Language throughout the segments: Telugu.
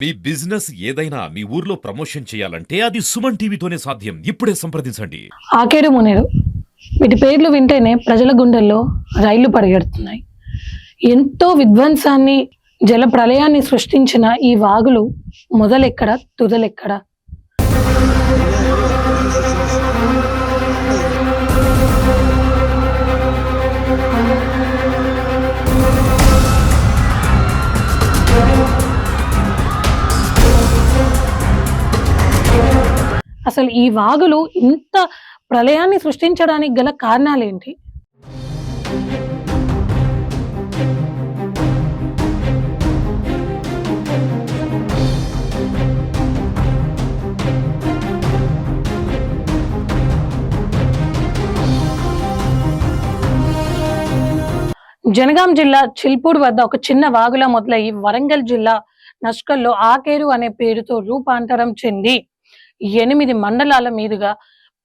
మీ బిజినెస్ ఏదైనా మీ ఊర్లో ప్రమోషన్ చేయాలంటే అది సుమన్ టీవీతోనే సాధ్యం. ఇప్పుడే సంప్రదించండి. ఆకేరు మునేరు వీటి పేర్లు వింటేనే ప్రజల గుండెల్లో రైళ్లు పరిగెడుతున్నాయి. ఎంతో విధ్వంసాన్ని, జల ప్రళయాన్ని సృష్టించిన ఈ వాగులు మొదలెక్కడ తుదలెక్కడ? అసలు ఈ వాగులు ఇంత ప్రళయాన్ని సృష్టించడానికి గల కారణాలేంటి? జనగాం జిల్లా చిల్పూర్ వద్ద ఒక చిన్న వాగులా మొదలయ్యి వరంగల్ జిల్లా నష్కల్లో ఆకేరు అనే పేరుతో రూపాంతరం చెంది 8 మండలాల మీదుగా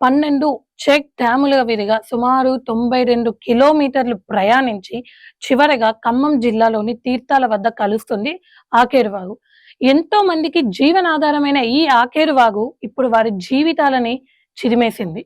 12 చెక్ డ్యాముల మీదుగా సుమారు 92 కిలోమీటర్లు ప్రయాణించి చివరగా ఖమ్మం జిల్లాలోని తీర్థాల వద్ద కలుస్తుంది ఆకేరు వాగు. ఎంతో మందికి జీవనాధారమైన ఈ ఆకేరు వాగు ఇప్పుడు వారి జీవితాలని చిరిమేసింది.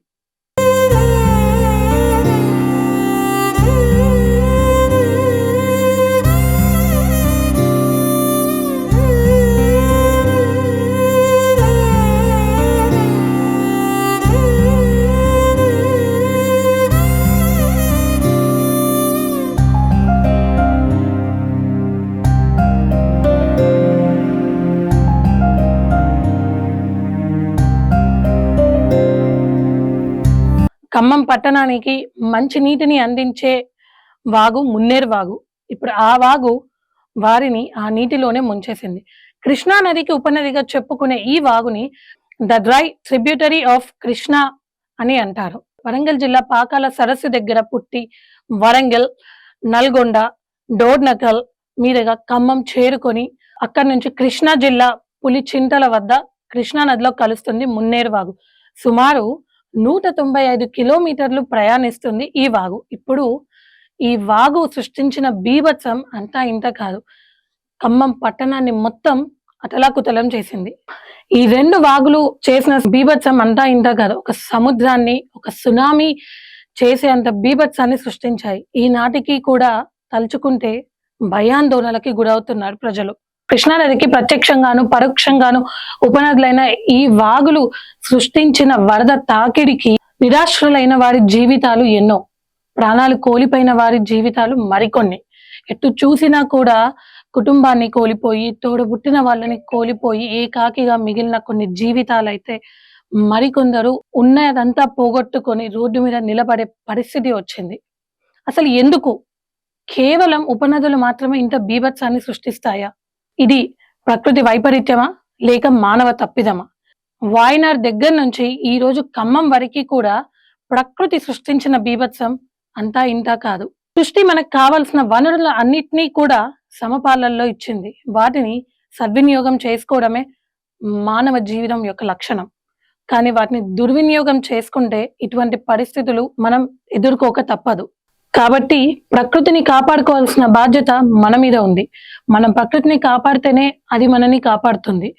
ఖమ్మం పట్టణానికి మంచి నీటిని అందించే వాగు మున్నేరు వాగు. ఇప్పుడు ఆ వాగు వారిని ఆ నీటిలోనే ముంచేసింది. కృష్ణా నదికి ఉపనదిగా చెప్పుకునే ఈ వాగుని the dry tributary of Krishna అని అంటారు. వరంగల్ జిల్లా పాకాల సరస్సు దగ్గర పుట్టి వరంగల్, నల్గొండ, డోర్నకల్ మీదుగా ఖమ్మం చేరుకొని అక్కడి నుంచి కృష్ణా జిల్లా పులిచింతల వద్ద కృష్ణా నదిలో కలుస్తుంది మున్నేరు వాగు. సుమారు 195 కిలోమీటర్లు ప్రయాణిస్తుంది ఈ వాగు. ఇప్పుడు ఈ వాగు సృష్టించిన బీభత్సం అంతా ఇంత కాదు, ఖమ్మం పట్టణాన్ని మొత్తం అతలాకుతలం చేసింది. ఈ 2 వాగులు చేసిన బీభత్సం అంతా ఇంత కాదు, ఒక సముద్రాన్ని, ఒక సునామీ చేసే అంత బీభత్సాన్ని సృష్టించాయి. ఈనాటికి కూడా తలుచుకుంటే భయాందోళనలకి గురవుతున్నారు ప్రజలు. కృష్ణానదికి ప్రత్యక్షంగాను పరోక్షంగాను ఉపనదులైన ఈ వాగులు సృష్టించిన వరద తాకిడికి నిరాశ్రులైన వారి జీవితాలు ఎన్నో, ప్రాణాలు కోల్పోయిన వారి జీవితాలు మరికొన్ని. ఎటు చూసినా కూడా కుటుంబాన్ని కోల్పోయి, తోడబుట్టిన వాళ్ళని కోల్పోయి ఏకాకిగా మిగిలిన కొన్ని జీవితాలైతే మరికొందరు ఉన్నదంతా పోగొట్టుకొని రోడ్డు మీద నిలబడే పరిస్థితి వచ్చింది. అసలు ఎందుకు? కేవలం ఉపనదులు మాత్రమే ఇంత బీభత్సాన్ని సృష్టిస్తాయా? ఇది ప్రకృతి వైపరీత్యమా లేక మానవ తప్పిదమా? వాయనాడ్ దగ్గర నుంచి ఈ రోజు ఖమ్మం వరకు కూడా ప్రకృతి సృష్టించిన బీభత్సం అంతా ఇంతా కాదు. సృష్టి మనకు కావాల్సిన వనరుల అన్నిటినీ కూడా సమపాలల్లో ఇచ్చింది. వాటిని సద్వినియోగం చేసుకోవడమే మానవ జీవితం యొక్క లక్షణం. కానీ వాటిని దుర్వినియోగం చేసుకుంటే ఇటువంటి పరిస్థితులు మనం ఎదుర్కోక తప్పదు. కాబట్టి ప్రకృతిని కాపాడుకోవాల్సిన బాధ్యత మన మీద ఉంది. మనం ప్రకృతిని కాపాడితేనే అది మనని కాపాడుతుంది.